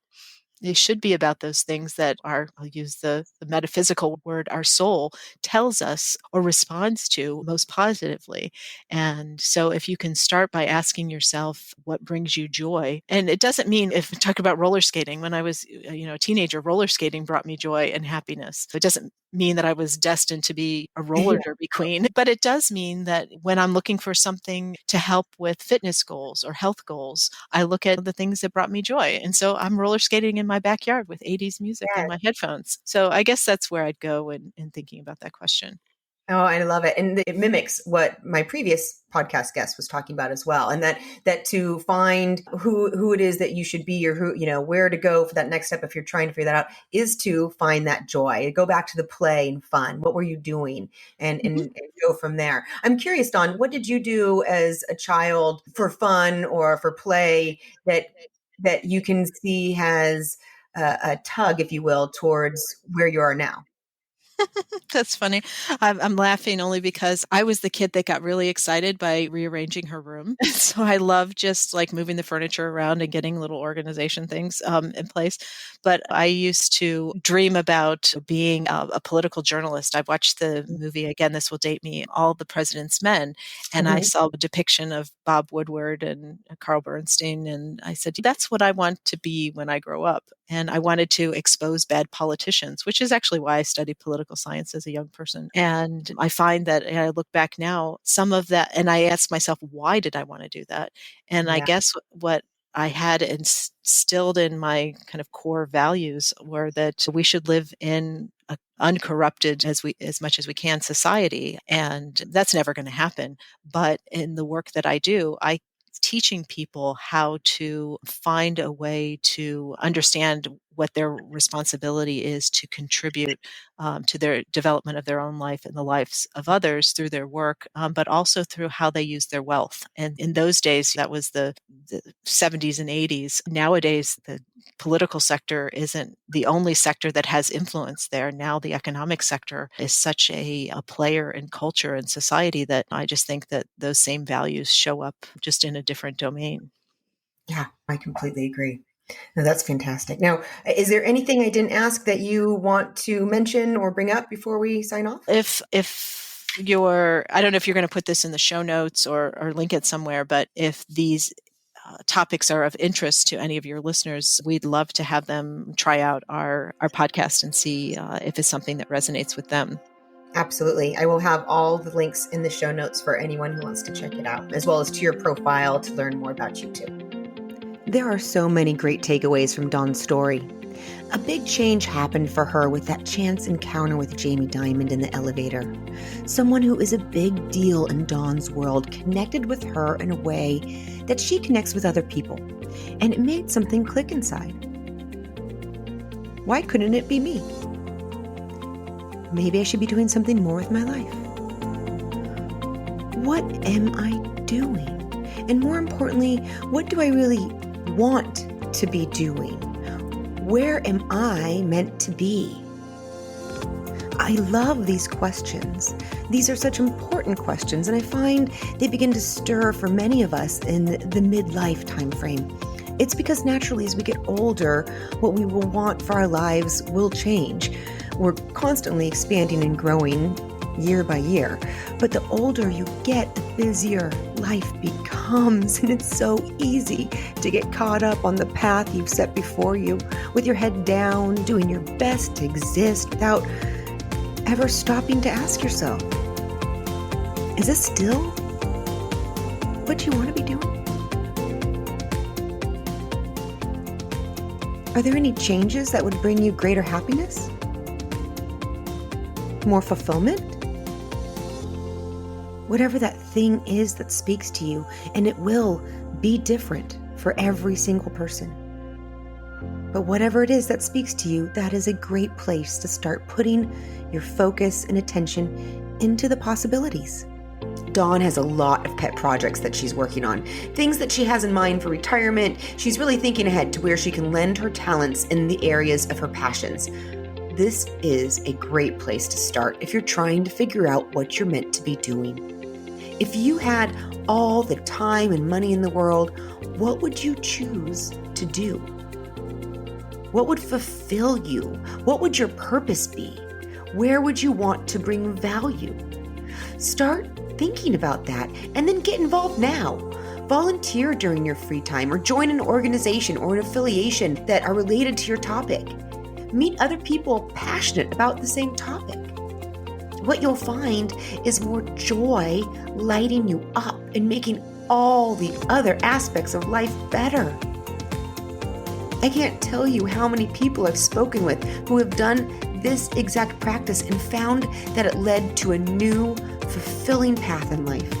They should be about those things that I'll use the metaphysical word, our soul tells us or responds to most positively. And so if you can start by asking yourself what brings you joy, and it doesn't mean, if we talk about roller skating, when I was a teenager, roller skating brought me joy and happiness. It doesn't mean that I was destined to be a roller derby queen, but it does mean that when I'm looking for something to help with fitness goals or health goals, I look at the things that brought me joy. And so I'm roller skating in my backyard with 80s music in my headphones. So I guess that's where I'd go in thinking about that question. Oh, I love it. And it mimics what my previous podcast guest was talking about as well. And that to find who it is that you should be or where to go for that next step, if you're trying to figure that out, is to find that joy. Go back to the play and fun. What were you doing? And go from there. I'm curious, Dawn, what did you do as a child for fun or for play that you can see has a tug, if you will, towards where you are now? That's funny. I'm laughing only because I was the kid that got really excited by rearranging her room. So I love just like moving the furniture around and getting little organization things in place. But I used to dream about being a political journalist. I've watched the movie, again, this will date me, All the President's Men. And I saw a depiction of Bob Woodward and Carl Bernstein. And I said, that's what I want to be when I grow up. And I wanted to expose bad politicians, which is actually why I studied political science as a young person. And I find that, and I look back now, some of that, and I ask myself, why did I want to do that? And I guess what I had instilled in my kind of core values were that we should live in a uncorrupted as much as we can society. And that's never going to happen. But in the work that I do, teaching people how to find a way to understand what their responsibility is to contribute to their development of their own life and the lives of others through their work, but also through how they use their wealth. And in those days, that was the 70s and 80s. Nowadays, the political sector isn't the only sector that has influence there. Now the economic sector is such a player in culture and society that I just think that those same values show up just in a different domain. Yeah, I completely agree. No, that's fantastic. Now, is there anything I didn't ask that you want to mention or bring up before we sign off? If I don't know if you're going to put this in the show notes or link it somewhere, but if these topics are of interest to any of your listeners, we'd love to have them try out our podcast and see if it's something that resonates with them. Absolutely. I will have all the links in the show notes for anyone who wants to check it out, as well as to your profile to learn more about you too. There are so many great takeaways from Dawn's story. A big change happened for her with that chance encounter with Jamie Dimon in the elevator. Someone who is a big deal in Dawn's world connected with her in a way that she connects with other people, and it made something click inside. Why couldn't it be me? Maybe I should be doing something more with my life. What am I doing? And more importantly, what do I really want to be doing? Where am I meant to be? I love these questions. These are such important questions, and I find they begin to stir for many of us in the midlife time frame. It's because naturally, as we get older, what we will want for our lives will change. We're constantly expanding and growing year by year. But the older you get, the busier life becomes. And it's so easy to get caught up on the path you've set before you, with your head down, doing your best to exist without ever stopping to ask yourself, is this still what you want to be doing? Are there any changes that would bring you greater happiness? More fulfillment? Whatever that thing is that speaks to you, and it will be different for every single person. But whatever it is that speaks to you, that is a great place to start putting your focus and attention into the possibilities. Dawn has a lot of pet projects that she's working on, things that she has in mind for retirement. She's really thinking ahead to where she can lend her talents in the areas of her passions. This is a great place to start if you're trying to figure out what you're meant to be doing. If you had all the time and money in the world, what would you choose to do? What would fulfill you? What would your purpose be? Where would you want to bring value? Start thinking about that and then get involved now. Volunteer during your free time or join an organization or an affiliation that are related to your topic. Meet other people passionate about the same topic. What you'll find is more joy lighting you up and making all the other aspects of life better. I can't tell you how many people I've spoken with who have done this exact practice and found that it led to a new, fulfilling path in life.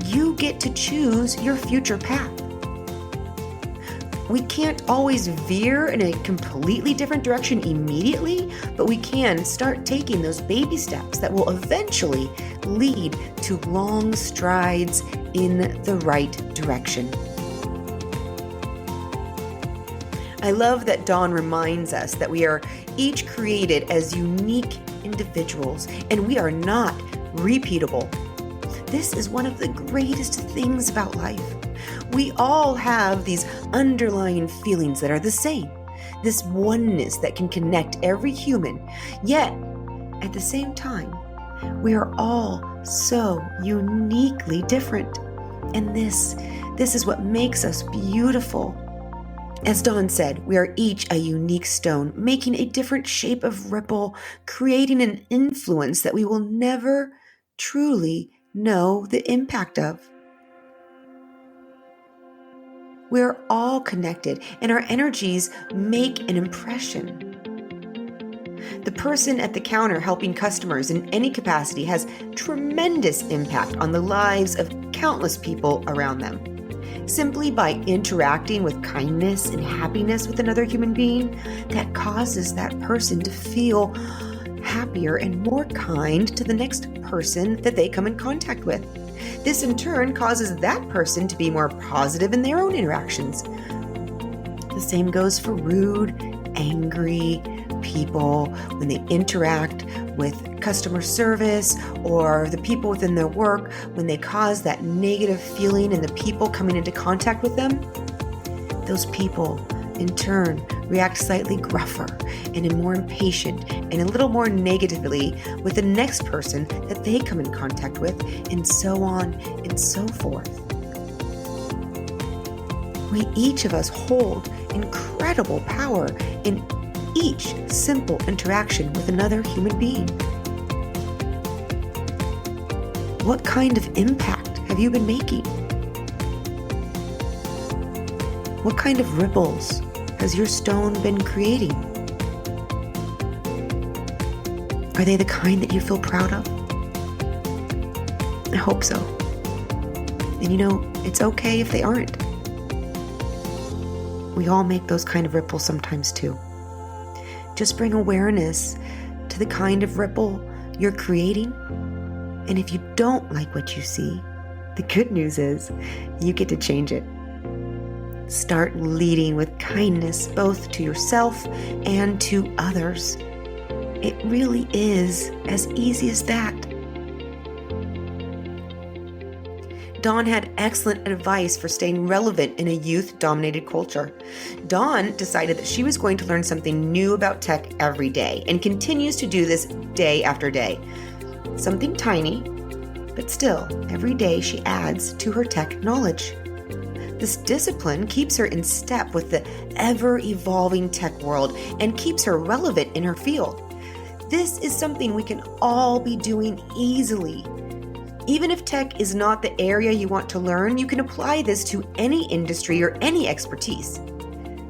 You get to choose your future path. We can't always veer in a completely different direction immediately, but we can start taking those baby steps that will eventually lead to long strides in the right direction. I love that Dawn reminds us that we are each created as unique individuals, and we are not repeatable. This is one of the greatest things about life. We all have these underlying feelings that are the same, this oneness that can connect every human, yet at the same time, we are all so uniquely different. And this is what makes us beautiful. As Dawn said, we are each a unique stone, making a different shape of ripple, creating an influence that we will never truly know the impact of. We're all connected, and our energies make an impression. The person at the counter helping customers in any capacity has tremendous impact on the lives of countless people around them. Simply by interacting with kindness and happiness with another human being, that causes that person to feel happier and more kind to the next person that they come in contact with. This in turn causes that person to be more positive in their own interactions. The same goes for rude, angry people when they interact with customer service or the people within their work, when they cause that negative feeling in the people coming into contact with them. Those people in turn react slightly gruffer and more impatient and a little more negatively with the next person that they come in contact with, and so on and so forth. We each of us hold incredible power in each simple interaction with another human being. What kind of impact have you been making? What kind of ripples has your stone been creating? Are they the kind that you feel proud of? I hope so. And it's okay if they aren't. We all make those kind of ripples sometimes too. Just bring awareness to the kind of ripple you're creating. And if you don't like what you see, the good news is you get to change it. Start leading with kindness both to yourself and to others. It really is as easy as that. Dawn had excellent advice for staying relevant in a youth-dominated culture. Dawn decided that she was going to learn something new about tech every day and continues to do this day after day. Something tiny, but still, every day she adds to her tech knowledge. This discipline keeps her in step with the ever-evolving tech world and keeps her relevant in her field. This is something we can all be doing easily. Even if tech is not the area you want to learn, you can apply this to any industry or any expertise.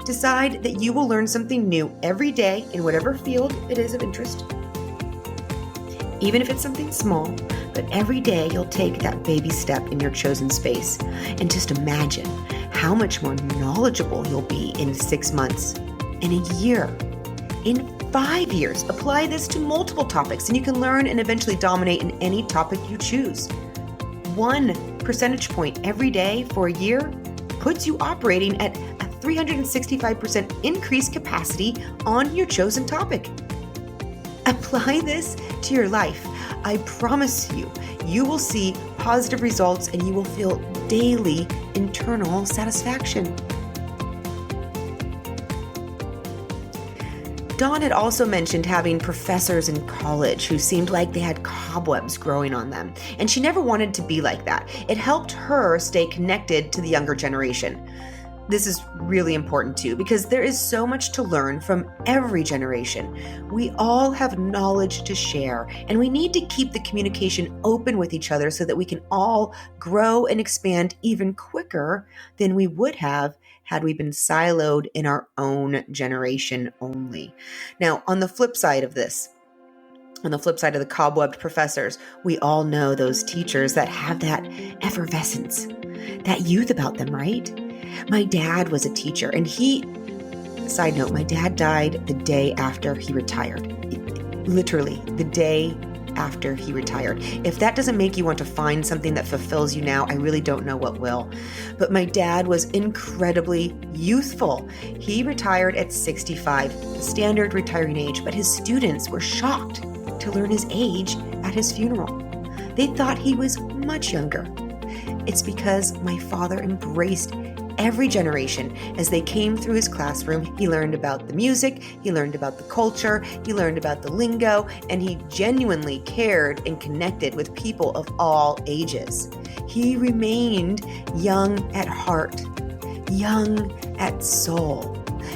Decide that you will learn something new every day in whatever field it is of interest. Even if it's something small, but every day you'll take that baby step in your chosen space. And just imagine how much more knowledgeable you'll be in 6 months, in a year, in 5 years. Apply this to multiple topics and you can learn and eventually dominate in any topic you choose. 1 percentage point every day for a year puts you operating at a 365% increased capacity on your chosen topic. Apply this to your life. I promise you, you will see positive results and you will feel daily internal satisfaction. Dawn had also mentioned having professors in college who seemed like they had cobwebs growing on them, and she never wanted to be like that. It helped her stay connected to the younger generation. This is really important too, because there is so much to learn from every generation. We all have knowledge to share, and we need to keep the communication open with each other so that we can all grow and expand even quicker than we would have had we been siloed in our own generation only. Now, on the flip side of this, on the flip side of the cobwebbed professors, we all know those teachers that have that effervescence, that youth about them, right? My dad was a teacher, and side note, my dad died the day after he retired. Literally, the day after he retired. If that doesn't make you want to find something that fulfills you now, I really don't know what will. But my dad was incredibly youthful. He retired at 65, the standard retiring age, but his students were shocked to learn his age at his funeral. They thought he was much younger. It's because my father embraced every generation. As they came through his classroom, he learned about the music, he learned about the culture, he learned about the lingo, and he genuinely cared and connected with people of all ages. He remained young at heart, young at soul.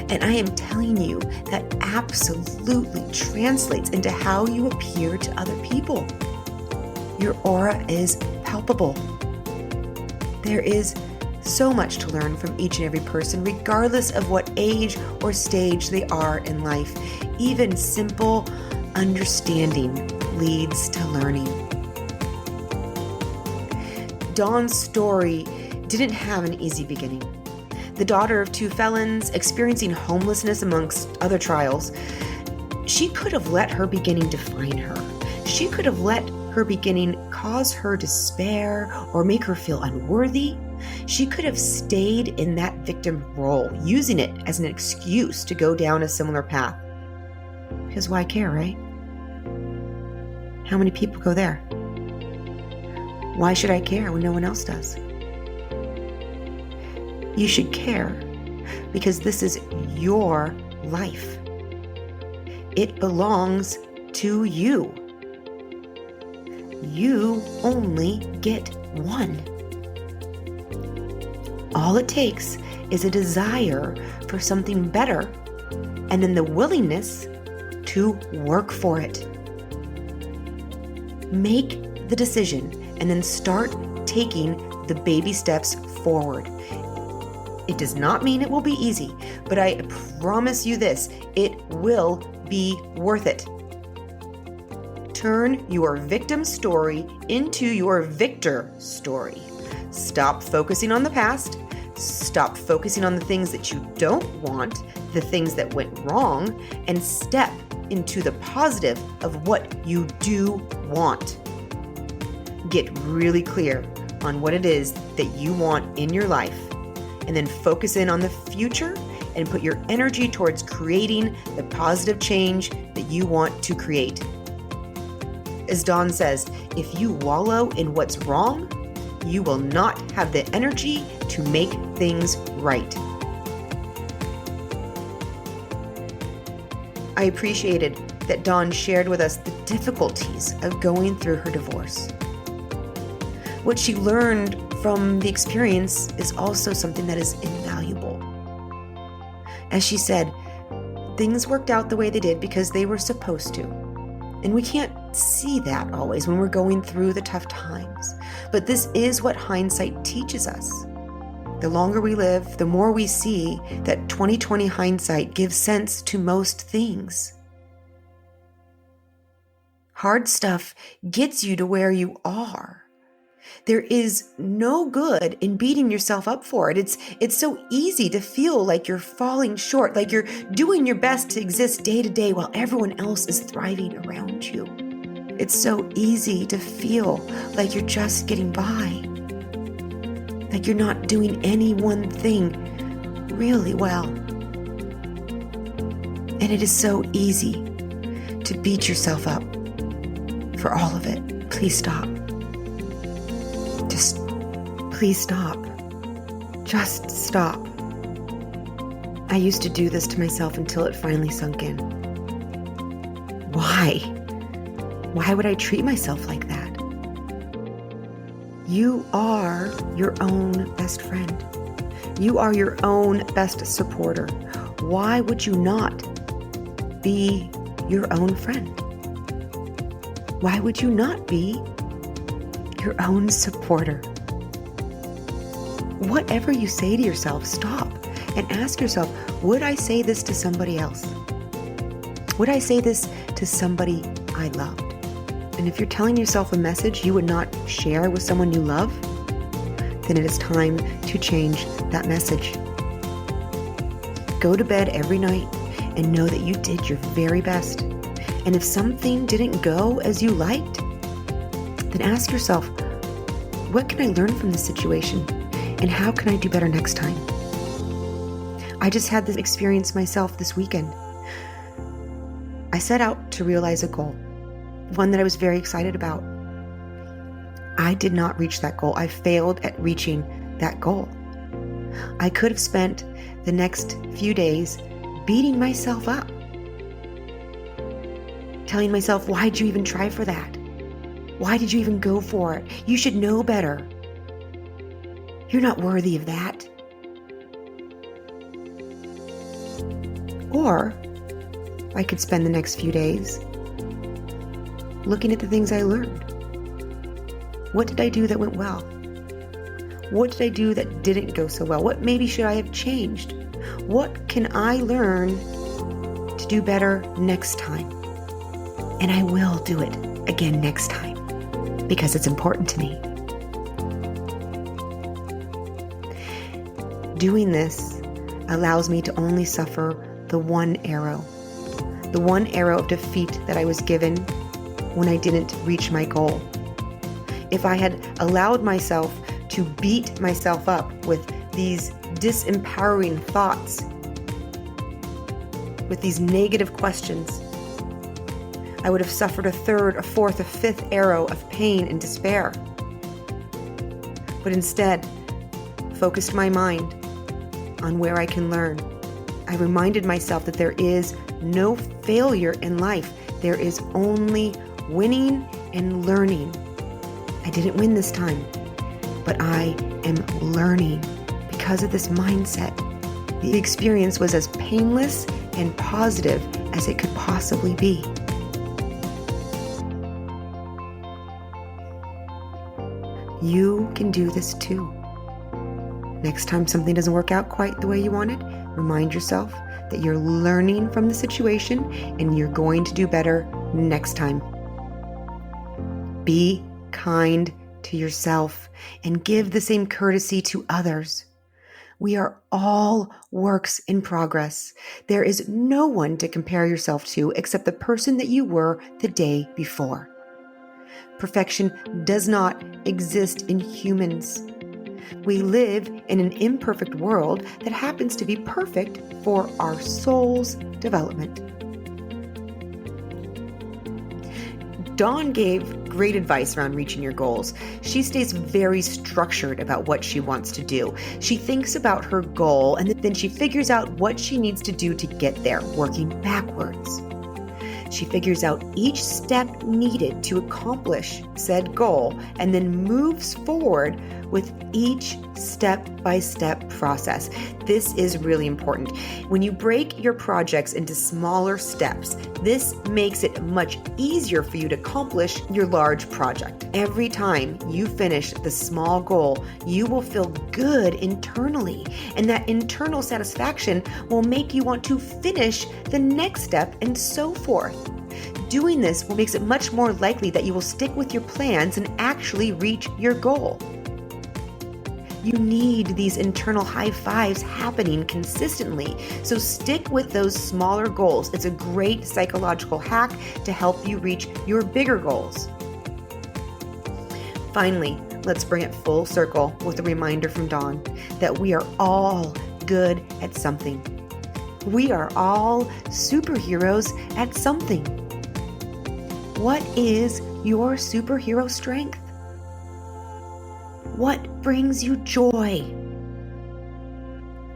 And I am telling you, that absolutely translates into how you appear to other people. Your aura is palpable. There is so much to learn from each and every person, regardless of what age or stage they are in life. Even simple understanding leads to learning. Dawn's story didn't have an easy beginning. The daughter of 2 felons, experiencing homelessness amongst other trials, she could have let her beginning define her. She could have let her beginning cause her despair or make her feel unworthy. She could have stayed in that victim role, using it as an excuse to go down a similar path. Because why care, right? How many people go there? Why should I care when no one else does? You should care because this is your life. It belongs to you. You only get one. All it takes is a desire for something better and then the willingness to work for it. Make the decision and then start taking the baby steps forward. It does not mean it will be easy, but I promise you this, it will be worth it. Turn your victim story into your victor story. Stop focusing on the past. Stop focusing on the things that you don't want, the things that went wrong, and step into the positive of what you do want. Get really clear on what it is that you want in your life, and then focus in on the future and put your energy towards creating the positive change that you want to create. As Dawn says, if you wallow in what's wrong, you will not have the energy to make things right. I appreciated that Dawn shared with us the difficulties of going through her divorce. What she learned from the experience is also something that is invaluable. As she said, things worked out the way they did because they were supposed to. And we can't see that always when we're going through the tough times. But this is what hindsight teaches us. The longer we live, the more we see that 20/20 hindsight gives sense to most things. Hard stuff gets you to where you are. There is no good in beating yourself up for it. It's so easy to feel like you're falling short, like you're doing your best to exist day to day while everyone else is thriving around you. It's so easy to feel like you're just getting by, like you're not doing any one thing really well. And it is so easy to beat yourself up for all of it. Please stop. Just please stop. Just stop. I used to do this to myself until it finally sunk in. Why? Why would I treat myself like that? You are your own best friend. You are your own best supporter. Why would you not be your own friend? Why would you not be your own supporter? Whatever you say to yourself, stop and ask yourself, would I say this to somebody else? Would I say this to somebody I loved? And if you're telling yourself a message you would not share with someone you love, then it is time to change that message. Go to bed every night and know that you did your very best. And if something didn't go as you liked, then ask yourself, what can I learn from this situation? And how can I do better next time? I just had this experience myself this weekend. I set out to realize a goal, one that I was very excited about. I did not reach that goal. I failed at reaching that goal. I could have spent the next few days beating myself up, telling myself, why'd you even try for that? Why did you even go for it? You should know better. You're not worthy of that. Or I could spend the next few days looking at the things I learned. What did I do that went well? What did I do that didn't go so well? What maybe should I have changed? What can I learn to do better next time? And I will do it again next time because it's important to me. Doing this allows me to only suffer the one arrow of defeat that I was given when I didn't reach my goal. If I had allowed myself to beat myself up with these disempowering thoughts, with these negative questions, I would have suffered a third, a fourth, a fifth arrow of pain and despair. But instead, focused my mind on where I can learn. I reminded myself that there is no failure in life. There is only winning and learning. I didn't win this time, but I am learning because of this mindset. The experience was as painless and positive as it could possibly be. You can do this too. Next time something doesn't work out quite the way you wanted, remind yourself that you're learning from the situation and you're going to do better next time. Be kind to yourself and give the same courtesy to others. We are all works in progress. There is no one to compare yourself to except the person that you were the day before. Perfection does not exist in humans. We live in an imperfect world that happens to be perfect for our soul's development. Dawn gave great advice around reaching your goals. She stays very structured about what she wants to do. She thinks about her goal and then she figures out what she needs to do to get there, working backwards. She figures out each step needed to accomplish said goal and then moves forward with each step-by-step process. This is really important. When you break your projects into smaller steps, this makes it much easier for you to accomplish your large project. Every time you finish the small goal, you will feel good internally, and that internal satisfaction will make you want to finish the next step and so forth. Doing this makes it much more likely that you will stick with your plans and actually reach your goal. You need these internal high fives happening consistently, so stick with those smaller goals. It's a great psychological hack to help you reach your bigger goals. Finally, let's bring it full circle with a reminder from Dawn that we are all good at something. We are all superheroes at something. What is your superhero strength? What brings you joy?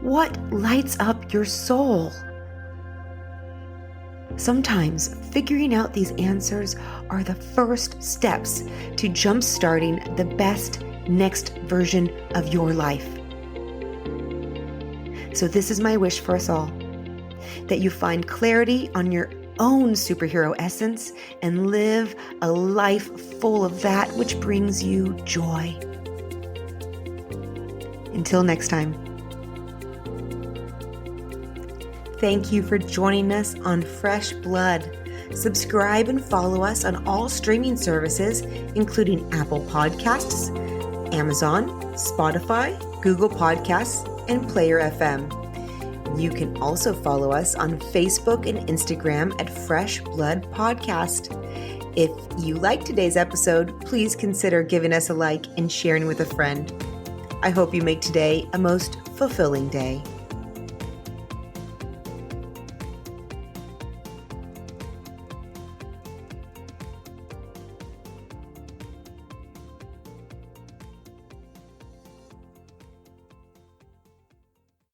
What lights up your soul? Sometimes figuring out these answers are the first steps to jump-starting the best next version of your life. So this is my wish for us all, that you find clarity on your own superhero essence and live a life full of that which brings you joy. Until next time. Thank you for joining us on Fresh Blood. Subscribe and follow us on all streaming services, including Apple Podcasts, Amazon, Spotify, Google Podcasts, and Player FM. You can also follow us on Facebook and Instagram at Fresh Blood Podcast. If you liked today's episode, please consider giving us a like and sharing with a friend. I hope you make today a most fulfilling day.